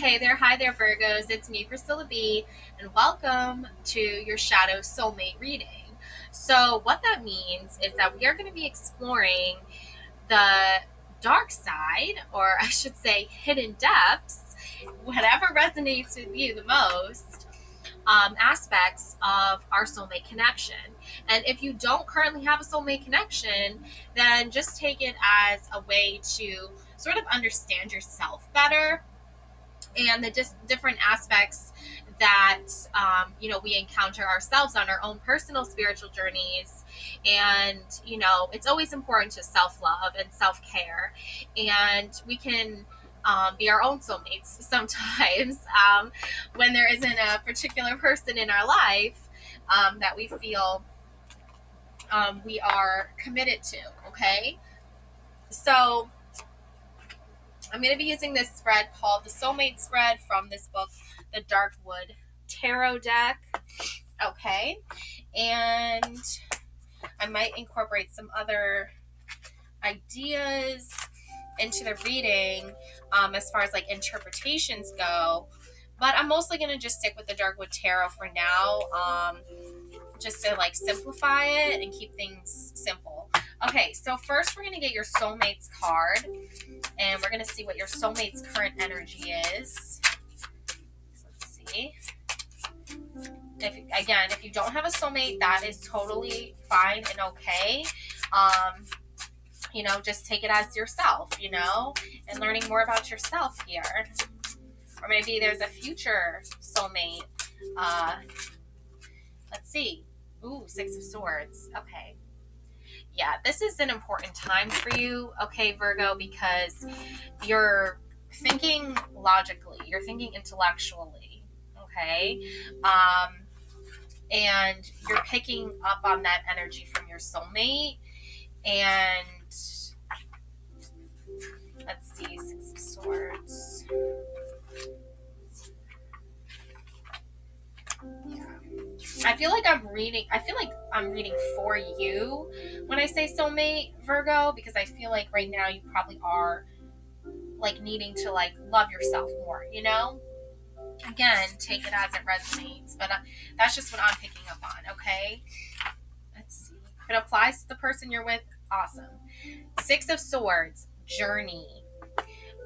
Hey there, hi there, Virgos. It's me, Priscilla B, and welcome to your Shadow Soulmate reading. So, what that means is that we are going to be exploring the dark side, or I should say, hidden depths, whatever resonates with you the most, aspects of our soulmate connection. And if you don't currently have a soulmate connection, then just take it as a way to sort of understand yourself better and the different aspects that we encounter ourselves on our own personal spiritual journeys. And it's always important to self-love and self-care, and we can be our own soulmates sometimes when there isn't a particular person in our life that we feel we are committed to. Okay, so I'm going to be using this spread called the Soulmate Spread from this book, The Darkwood Tarot Deck. Okay. And I might incorporate some other ideas into the reading as far as like interpretations go. But I'm mostly going to just stick with the Darkwood Tarot for now, just to like simplify it and keep things simple. Okay, so first we're going to get your soulmate's card, and we're going to see what your soulmate's current energy is. Let's see. If you don't have a soulmate, that is totally fine and okay. Just take it as yourself, and learning more about yourself here. Or maybe there's a future soulmate. Let's see. Ooh, Six of Swords. Okay. Yeah, this is an important time for you, okay, Virgo, because you're thinking logically, you're thinking intellectually, okay? And you're picking up on that energy from your soulmate. And let's see, Six of Swords. Yeah. I feel like I'm reading for you when I say soulmate, Virgo, because I feel like right now you probably are like needing to like love yourself more, Again, take it as it resonates, but that's just what I'm picking up on, okay? Let's see. If it applies to the person you're with, awesome. Six of Swords, journey.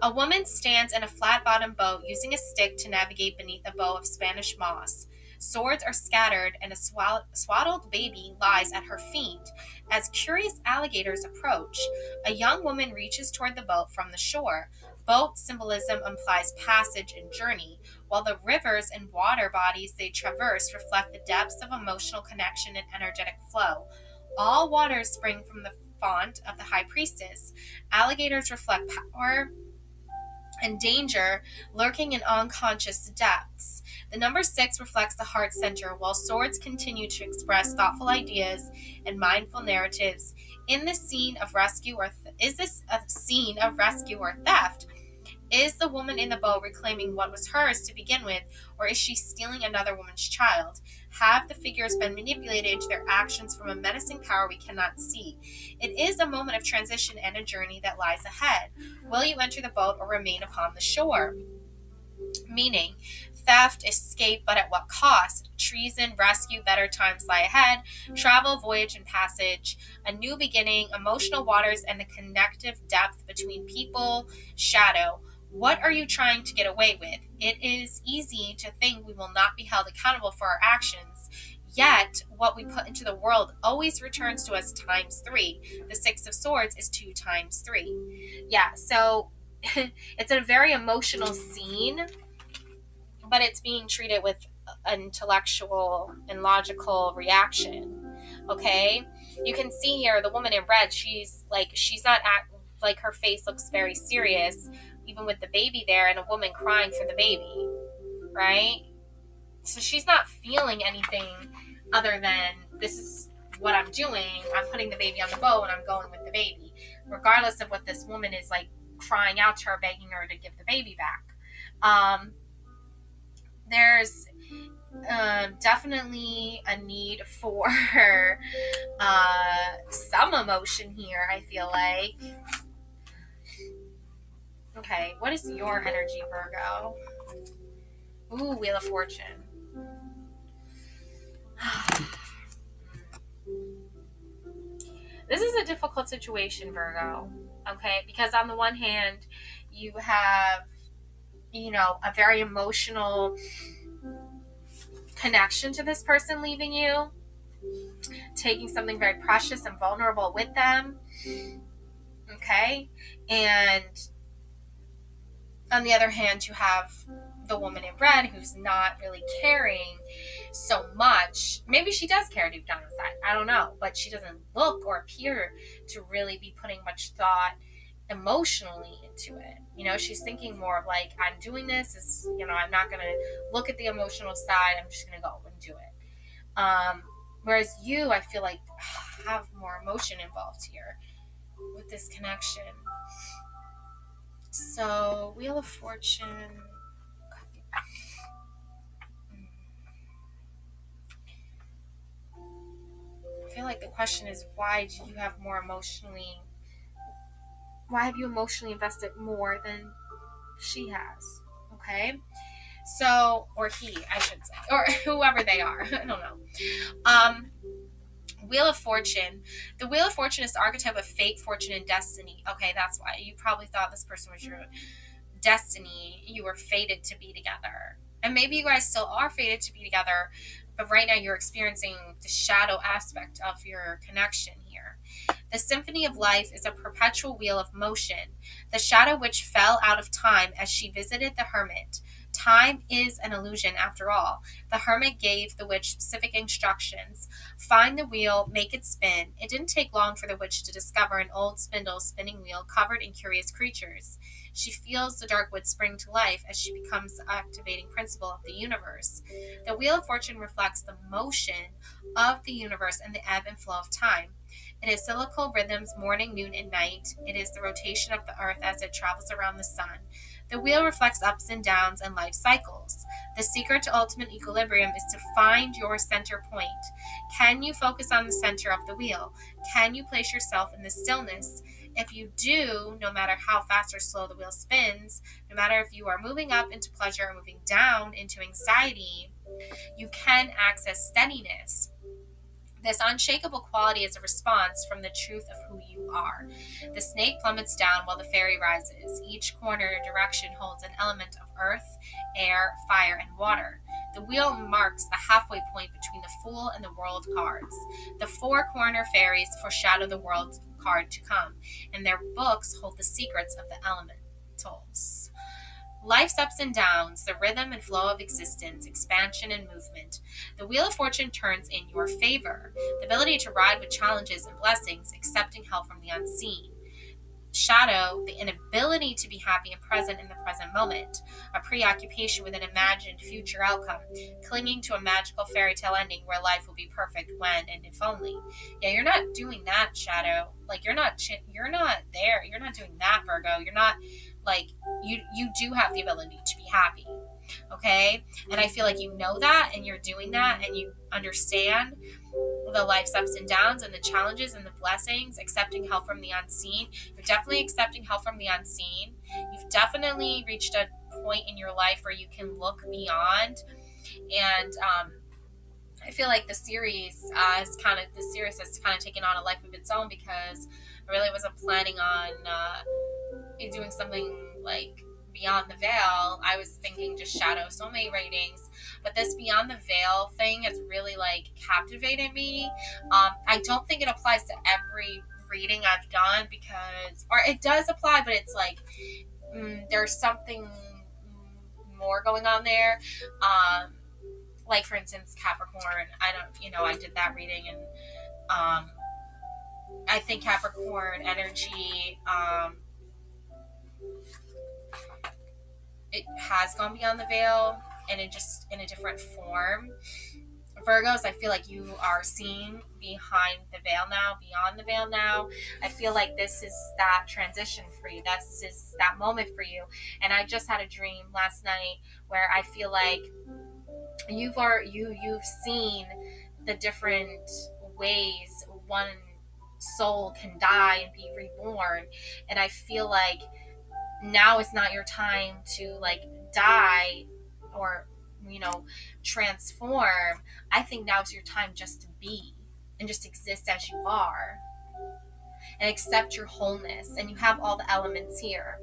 A woman stands in a flat-bottomed boat using a stick to navigate beneath a bow of Spanish moss. Swords are scattered, and a swaddled baby lies at her feet. As curious alligators approach, a young woman reaches toward the boat from the shore. Boat symbolism implies passage and journey, while the rivers and water bodies they traverse reflect the depths of emotional connection and energetic flow. All waters spring from the font of the High Priestess. Alligators reflect power and danger lurking in unconscious depths. The number 6 reflects the heart center, while swords continue to express thoughtful ideas and mindful narratives. Is this a scene of rescue or theft? Is the woman in the boat reclaiming what was hers to begin with, or is she stealing another woman's child? Have the figures been manipulated into their actions from a menacing power we cannot see? It is a moment of transition and a journey that lies ahead. Will you enter the boat or remain upon the shore? Meaning, theft, escape, but at what cost? Treason, rescue, better times lie ahead. Travel, voyage, and passage. A new beginning, emotional waters, and the connective depth between people. Shadow. What are you trying to get away with? It is easy to think we will not be held accountable for our actions. Yet, what we put into the world always returns to us times 3. The Six of Swords is 2 times 3. Yeah, so it's a very emotional scene, but it's being treated with an intellectual and logical reaction. Okay? You can see here the woman in red, she's not like her face looks very serious, even with the baby there and a woman crying for the baby, right? So she's not feeling anything other than, this is what I'm doing. I'm putting the baby on the boat and I'm going with the baby, regardless of what this woman is like crying out to her, begging her to give the baby back. There's definitely a need for some emotion here, I feel like. Okay, what is your energy, Virgo? Ooh, Wheel of Fortune. This is a difficult situation, Virgo. Okay, because on the one hand, you have, a very emotional connection to this person leaving you, taking something very precious and vulnerable with them. Okay, and on the other hand, you have the woman in red who's not really caring so much. Maybe she does care deep down inside. I don't know. But she doesn't look or appear to really be putting much thought emotionally into it. She's thinking more of like, I'm doing this. I'm not going to look at the emotional side. I'm just going to go and do it. Whereas you, I feel like, have more emotion involved here with this connection. So, Wheel of Fortune. I feel like the question is, why have you emotionally invested more than she has? Okay? So, or he, I should say, or whoever they are. I don't know. Wheel of Fortune. The Wheel of Fortune is the archetype of fate, fortune, and destiny. Okay, that's why. You probably thought this person was your destiny. You were fated to be together. And maybe you guys still are fated to be together, but right now you're experiencing the shadow aspect of your connection here. The symphony of life is a perpetual wheel of motion, the shadow which fell out of time as she visited the hermit. Time is an illusion after all. The hermit gave the witch specific instructions. Find the wheel, make it spin. It didn't take long for the witch to discover an old spindle spinning wheel covered in curious creatures. She feels the dark wood spring to life as she becomes the activating principle of the universe. The Wheel of Fortune reflects the motion of the universe and the ebb and flow of time. It is cyclical rhythms, morning, noon, and night. It is the rotation of the earth as it travels around the sun. The wheel reflects ups and downs and life cycles. The secret to ultimate equilibrium is to find your center point. Can you focus on the center of the wheel? Can you place yourself in the stillness? If you do, no matter how fast or slow the wheel spins, no matter if you are moving up into pleasure or moving down into anxiety, you can access steadiness. This unshakable quality is a response from the truth of who you are. The snake plummets down while the fairy rises. Each corner direction holds an element of earth, air, fire, and water. The wheel marks the halfway point between the Fool and the World cards. The four corner fairies foreshadow the World card to come, and their books hold the secrets of the elementals. Life's ups and downs, the rhythm and flow of existence, expansion and movement. The Wheel of Fortune turns in your favor. The ability to ride with challenges and blessings, accepting help from the unseen. Shadow, the inability to be happy and present in the present moment. A preoccupation with an imagined future outcome. Clinging to a magical fairy tale ending where life will be perfect when and if only. Yeah, you're not doing that, Shadow. Like, you're not there. You're not doing that, Virgo. You're not, like, you do have the ability to be happy. Okay? And I feel like you know that and you're doing that and you understand the life's ups and downs and the challenges and the blessings, accepting help from the unseen. You're definitely accepting help from the unseen. You've definitely reached a point in your life where you can look beyond. And I feel like the series has kind of taken on a life of its own, because I really wasn't planning on doing something like Beyond the Veil. I was thinking just shadow soulmate ratings, but this Beyond the Veil thing has really like captivated me. I don't think it applies to every reading I've done, or it does apply, but it's like there's something more going on there. Like, for instance, Capricorn. I did that reading, and I think Capricorn energy, it has gone beyond the veil, and it just in a different form. Virgos, I feel like you are seeing behind the veil now, beyond the veil now. I feel like this is that transition for you. This is that moment for you. And I just had a dream last night where I feel like you've seen the different ways one soul can die and be reborn, and I feel like now is not your time to like die or, you know, transform. I think now's your time just to be and just exist as you are and accept your wholeness. And you have all the elements here.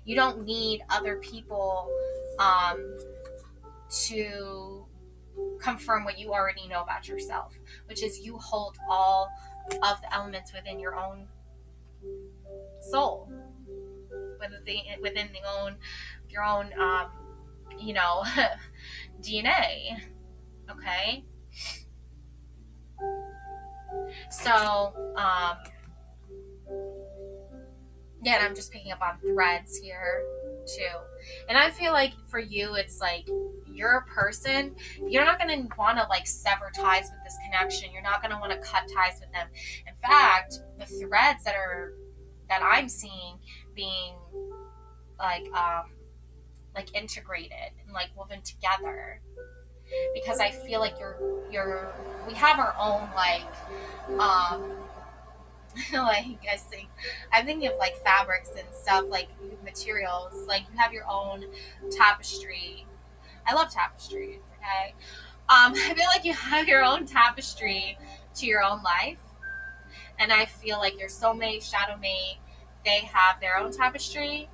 You don't need other people um, to confirm what you already know about yourself, which is you hold all of the elements within your own soul, within the own your own you know DNA. Okay, so yeah, and I'm just picking up on threads here too. And I feel like for you, it's like you're a person, you're not going to want to like sever ties with this connection. You're not going to want to cut ties with them. In fact, the threads that I'm seeing being like integrated and like woven together, because I feel like you're we have our own um like I'm thinking of like fabrics and stuff, like materials, like you have your own tapestry. I love tapestry. Okay, I feel like you have your own tapestry to your own life, and I feel like your soulmate, shadow mate, they have their own tapestry.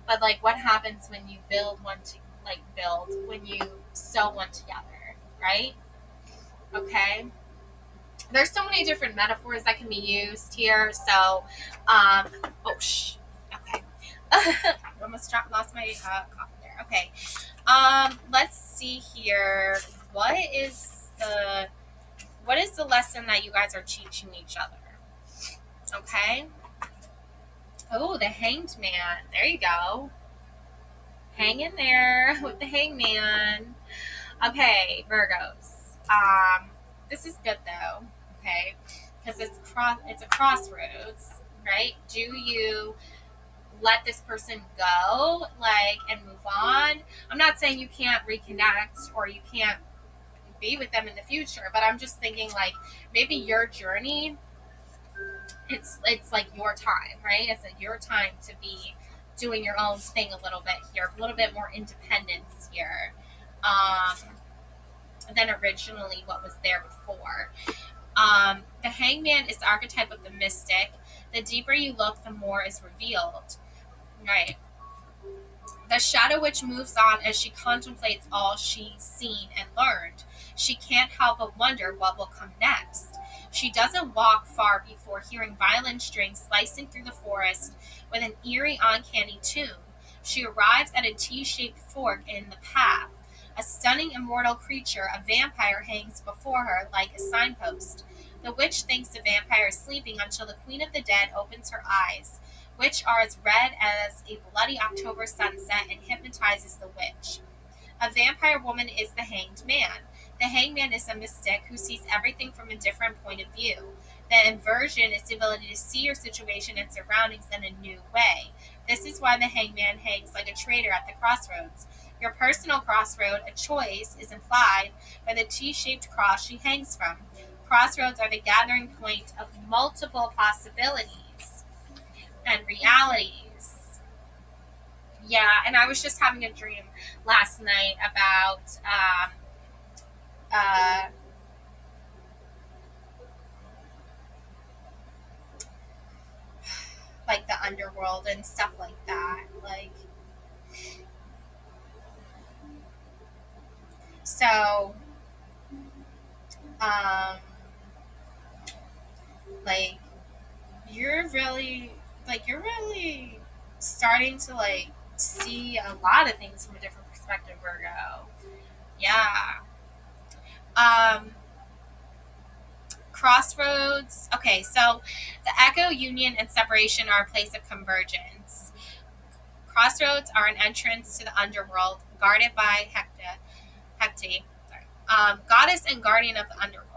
But like, what happens when you build when you sew one together, right? Okay, there's so many different metaphors that can be used here. So, oh, okay. I almost lost my coffee there. Okay. Let's see here. What is the lesson that you guys are teaching each other? Okay. Oh, the Hanged Man. There you go. Hang in there with the Hangman. Okay, Virgos. This is good though. Okay, because it's a crossroads, right? Do you let this person go, like, and move on? I'm not saying you can't reconnect or you can't be with them in the future, but I'm just thinking like maybe your journey, it's like your time, right? It's like your time to be doing your own thing a little bit here, a little bit more independence here. Than originally what was there before. The hangman is the archetype of the mystic. The deeper you look, the more is revealed. Right. The shadow witch moves on as she contemplates all she's seen and learned. She can't help but wonder what will come next. She doesn't walk far before hearing violin strings slicing through the forest with an eerie, uncanny tune. She arrives at a T-shaped fork in the path. A stunning immortal creature, a vampire, hangs before her like a signpost. The witch thinks the vampire is sleeping until the Queen of the Dead opens her eyes, which are as red as a bloody October sunset, and hypnotizes the witch. A vampire woman is the hanged man. The hanged man is a mystic who sees everything from a different point of view. The inversion is the ability to see your situation and surroundings in a new way. This is why the hanged man hangs like a traitor at the crossroads. Your personal crossroad, a choice, is implied by the T-shaped cross she hangs from. Crossroads are the gathering point of multiple possibilities and realities. Yeah, and I was just having a dream last night about uh, like the underworld and stuff like that. Like, so, um, like you're really starting to like see a lot of things from a different perspective, Virgo. Yeah. Um, Crossroads. Okay, so the echo, union, and separation are a place of convergence. Crossroads are an entrance to the underworld, guarded by Hecate, goddess and guardian of the underworld,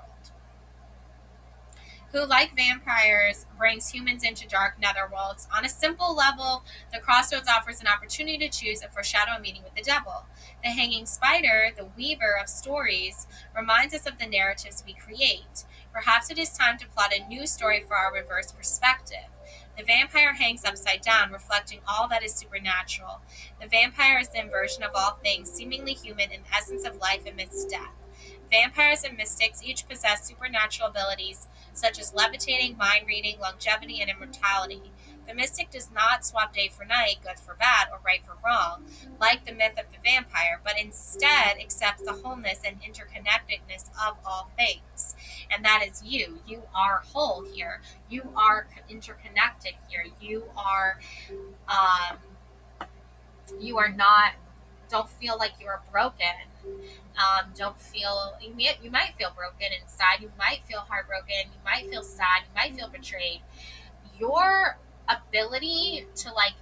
who, like vampires, brings humans into dark netherworlds. On a simple level, the crossroads offers an opportunity to choose and foreshadow a meeting with the devil. The hanging spider, the weaver of stories, reminds us of the narratives we create. Perhaps it is time to plot a new story for our reverse perspective. The vampire hangs upside down, reflecting all that is supernatural. The vampire is the inversion of all things, seemingly human in the essence of life amidst death. Vampires and mystics each possess supernatural abilities such as levitating, mind reading, longevity, and immortality. The mystic does not swap day for night, good for bad, or right for wrong, like the myth of the vampire, but instead accepts the wholeness and interconnectedness of all things. And that is you. You are whole here. You are interconnected here. Um, you are not. Don't feel like you are broken. Don't feel you might feel broken inside. You might feel heartbroken. You might feel sad. You might feel betrayed. Your ability to like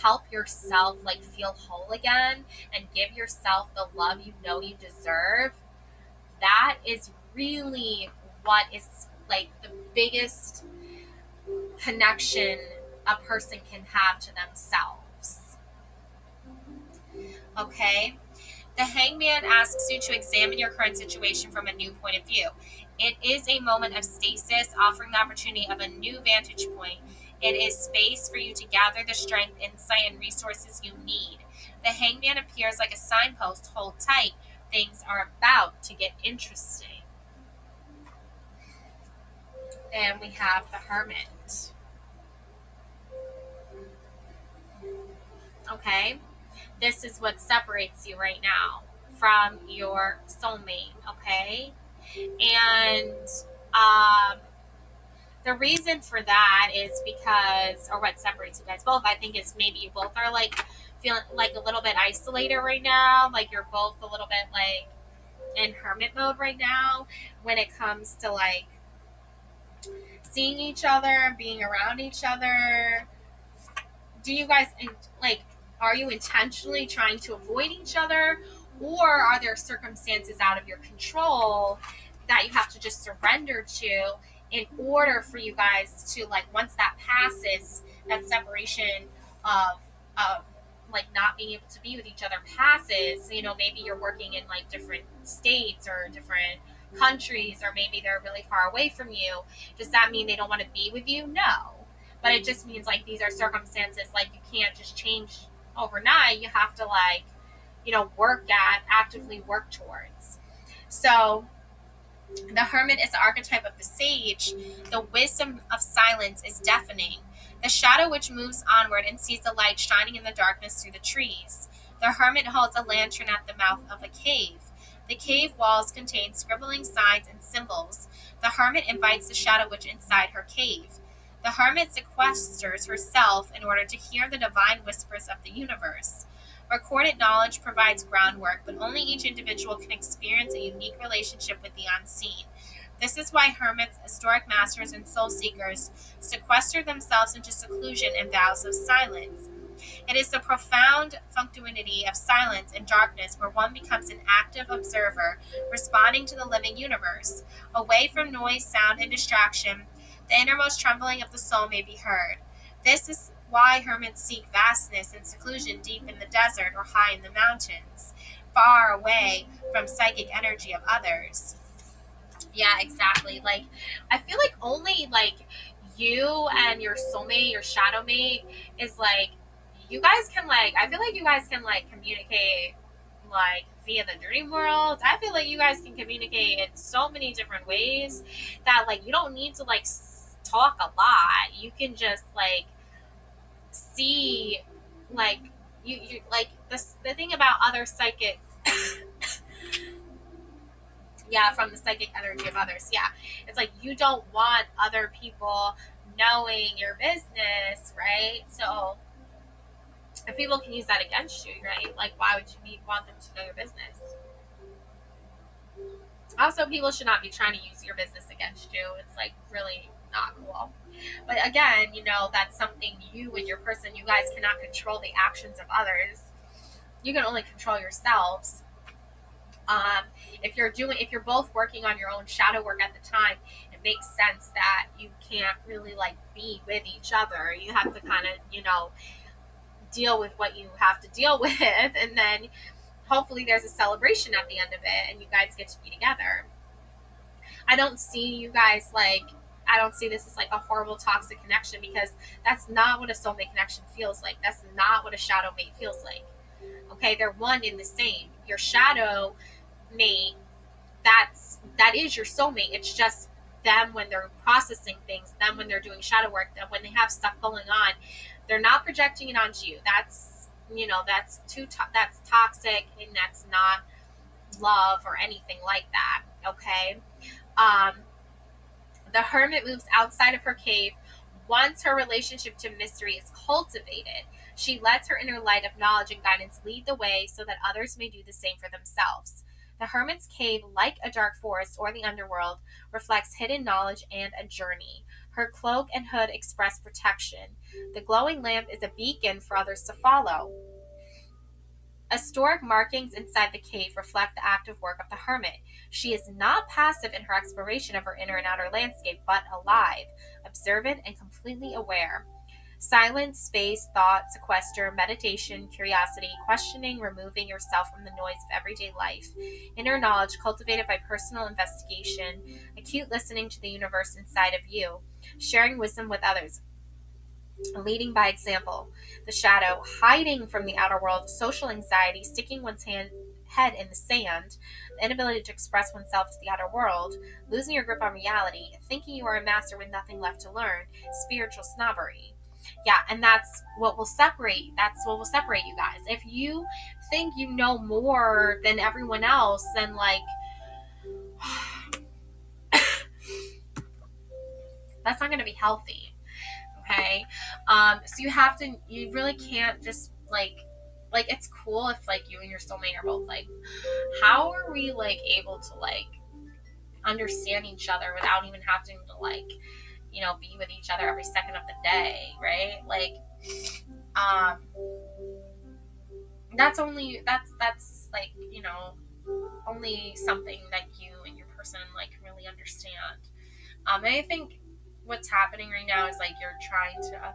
help yourself like feel whole again and give yourself the love you know you deserve, that is really what is like the biggest connection a person can have to themselves. Okay? The hangman asks you to examine your current situation from a new point of view. It is a moment of stasis, offering the opportunity of a new vantage point. It is space for you to gather the strength, insight, and resources you need. The hangman appears like a signpost. Hold tight. Things are about to get interesting. And we have the hermit. Okay? This is what separates you right now from your soulmate, okay? And the reason for that is because, or what separates you guys both, I think is maybe you both are like feeling like a little bit isolated right now. Like you're both a little bit like in hermit mode right now when it comes to like seeing each other, being around each other. Do you guys like, are you intentionally trying to avoid each other, or are there circumstances out of your control that you have to just surrender to in order for you guys to like, once that passes, that separation of like not being able to be with each other passes, maybe you're working in like different states or different countries, or maybe they're really far away from you. Does that mean they don't want to be with you? No, but it just means like these are circumstances like you can't just change overnight. You have to like actively work towards. So the hermit is the archetype of the sage. The wisdom of silence is deafening. The shadow which moves onward and sees the light shining in the darkness through the trees. The hermit holds a lantern at the mouth of a cave. The cave walls contain scribbling signs and symbols. The hermit invites the shadow witch inside her cave. The hermit sequesters herself in order to hear the divine whispers of the universe. Recorded knowledge provides groundwork, but only each individual can experience a unique relationship with the unseen. This is why hermits, historic masters, and soul seekers sequester themselves into seclusion and vows of silence. It is the profound functionality of silence and darkness where one becomes an active observer, responding to the living universe. Away from noise, sound, and distraction, the innermost trembling of the soul may be heard. This is why hermits seek vastness and seclusion deep in the desert or high in the mountains, far away from psychic energy of others. Yeah, exactly. Like, I feel like only like you and your soulmate, your shadow mate, is like, you guys can like, I feel like you guys can like communicate like via the dream world. I feel like you guys can communicate in so many different ways that like you don't need to like talk a lot. You can just like see like you like this the thing about other psychic yeah, from the psychic energy of others. Yeah, it's like you don't want other people knowing your business, right? So if people can use that against you, right, like why would you want them to know your business? Also, people should not be trying to use your business against you. It's like really not cool. But again, that's something you and your person, you guys cannot control the actions of others. You can only control yourselves. If you're both working on your own shadow work at the time, it makes sense that you can't really like be with each other. You have to kind of, deal with what you have to deal with, and then hopefully there's a celebration at the end of it and you guys get to be together. I don't see you guys like I don't see this as like a horrible toxic connection, because that's not what a soulmate connection feels like. That's not what a shadow mate feels like. Okay, they're one in the same. Your shadow mate, that is your soulmate. It's just them when they're processing things, them when they're doing shadow work, them when they have stuff going on. They're not projecting it onto you. That's, that's toxic, and that's not love or anything like that. Okay. Um, the hermit moves outside of her cave. Once her relationship to mystery is cultivated, she lets her inner light of knowledge and guidance lead the way so that others may do the same for themselves. The hermit's cave, like a dark forest or the underworld, reflects hidden knowledge and a journey. Her cloak and hood express protection. The glowing lamp is a beacon for others to follow. Historic markings inside the cave reflect the active work of the hermit. She is not passive in her exploration of her inner and outer landscape, but alive, observant, and completely aware. Silence, space, thought, sequester, meditation, curiosity, questioning, removing yourself from the noise of everyday life. Inner knowledge cultivated by personal investigation, acute listening to the universe inside of you, sharing wisdom with others, leading by example. The shadow, hiding from the outer world, social anxiety, sticking one's head in the sand, the inability to express oneself to the outer world, losing your grip on reality, thinking you are a master with nothing left to learn, spiritual snobbery. Yeah, and that's what will separate. That's what will separate you guys. If you think you know more than everyone else, then like that's not going to be healthy. Okay. So you really can't just like it's cool if like you and your soulmate are both like, how are we like able to like understand each other without even having to like, be with each other every second of the day, right? Like, um, that's like, only something that you and your person like really understand. And I think what's happening right now is like you're trying to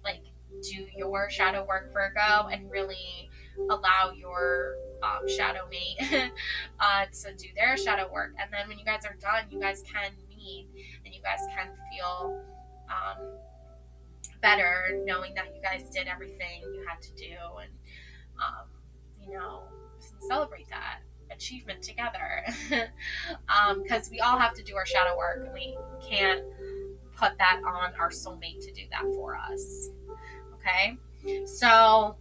like do your shadow work, Virgo, and really allow your shadow mate to do their shadow work. And then when you guys are done, you guys can meet and you guys can feel better knowing that you guys did everything you had to do, and you know, celebrate that achievement together. Because we all have to do our shadow work, and we can't put that on our soulmate to do that for us. Okay, so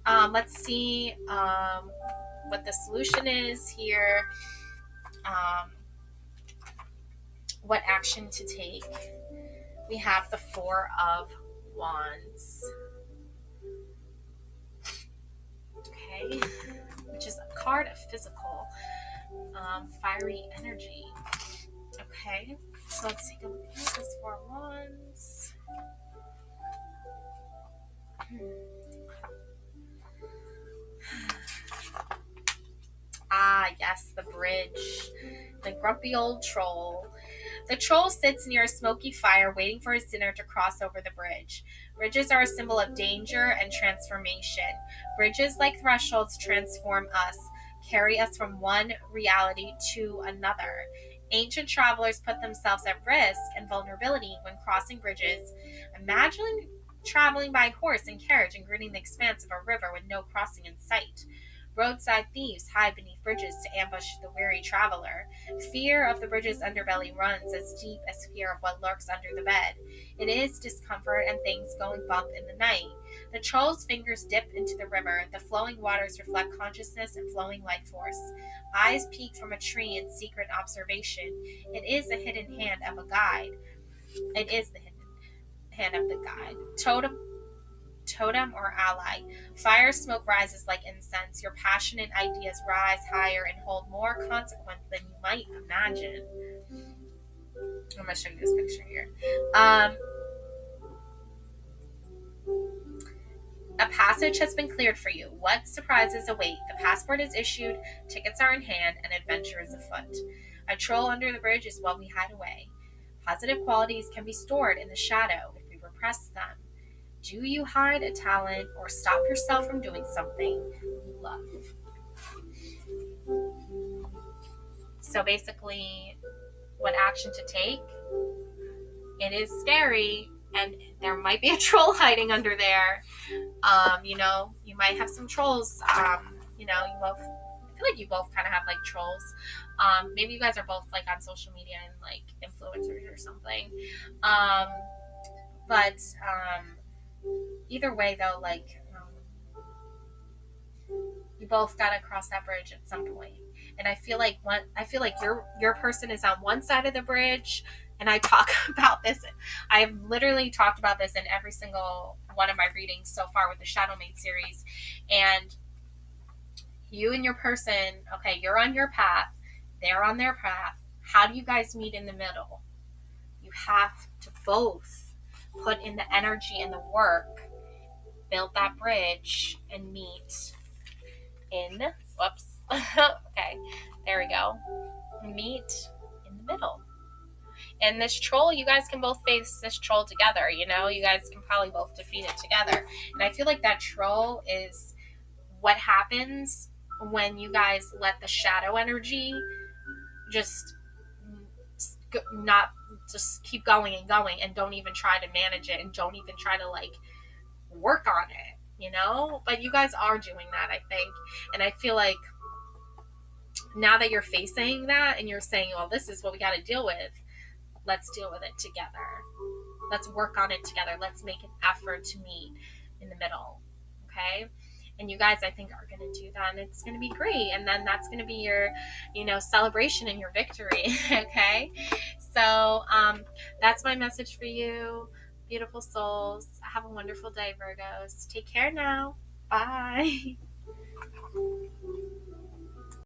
let's see what the solution is here. What action to take? We have the Four of Wands. Okay, which is a card of physical, fiery energy. Okay, so let's take a look at this Four of Wands. Ah, yes, the bridge. The grumpy old troll. The troll sits near a smoky fire waiting for his dinner to cross over the bridge. Bridges are a symbol of danger and transformation. Bridges, like thresholds, transform us, carry us from one reality to another. Ancient travelers put themselves at risk and vulnerability when crossing bridges. Imagine traveling by horse and carriage and gritting the expanse of a river with no crossing in sight. Roadside thieves hide beneath bridges to ambush the weary traveler. Fear of the bridge's underbelly runs as deep as fear of what lurks under the bed. It is discomfort and things going bump in the night. The troll's fingers dip into the river. The flowing waters reflect consciousness and flowing life force. Eyes peek from a tree in secret observation. It is the hidden hand of a guide. It is the hidden hand of the guide. Totem or ally. Fire smoke rises like incense. Your passionate ideas rise higher and hold more consequence than you might imagine. I'm going to show you this picture here. A passage has been cleared for you. What surprises await? The passport is issued, tickets are in hand, and adventure is afoot. A troll under the bridge is what we hide away. Positive qualities can be stored in the shadow if we repress them. Do you hide a talent or stop yourself from doing something you love? So basically, what action to take. It is scary, and there might be a troll hiding under there. You know, you might have some trolls. You know, you both, I feel like you both kind of have like trolls. Maybe you guys are both like on social media and like influencers or something. Um, but either way, though, like you both gotta cross that bridge at some point. And I feel like your person is on one side of the bridge, and I talk about this. I've literally talked about this in every single one of my readings so far with the Shadow Maid series. And you and your person, okay, you're on your path, they're on their path. How do you guys meet in the middle? You have to both put in the energy and the work, build that bridge, and meet in, whoops, okay, there we go, meet in the middle. And this troll, you guys can both face this troll together, you know, you guys can probably both defeat it together. And I feel like that troll is what happens when you guys let the shadow energy just not just keep going and going, and don't even try to manage it, and don't even try to like work on it, you know. But you guys are doing that, I think. And I feel like now that you're facing that and you're saying, well, this is what we got to deal with, let's deal with it together, let's work on it together, let's make an effort to meet in the middle. Okay. And you guys, I think, are going to do that, and it's going to be great. And then that's going to be your, you know, celebration and your victory. Okay. So that's my message for you, beautiful souls. Have a wonderful day, Virgos. Take care now. Bye.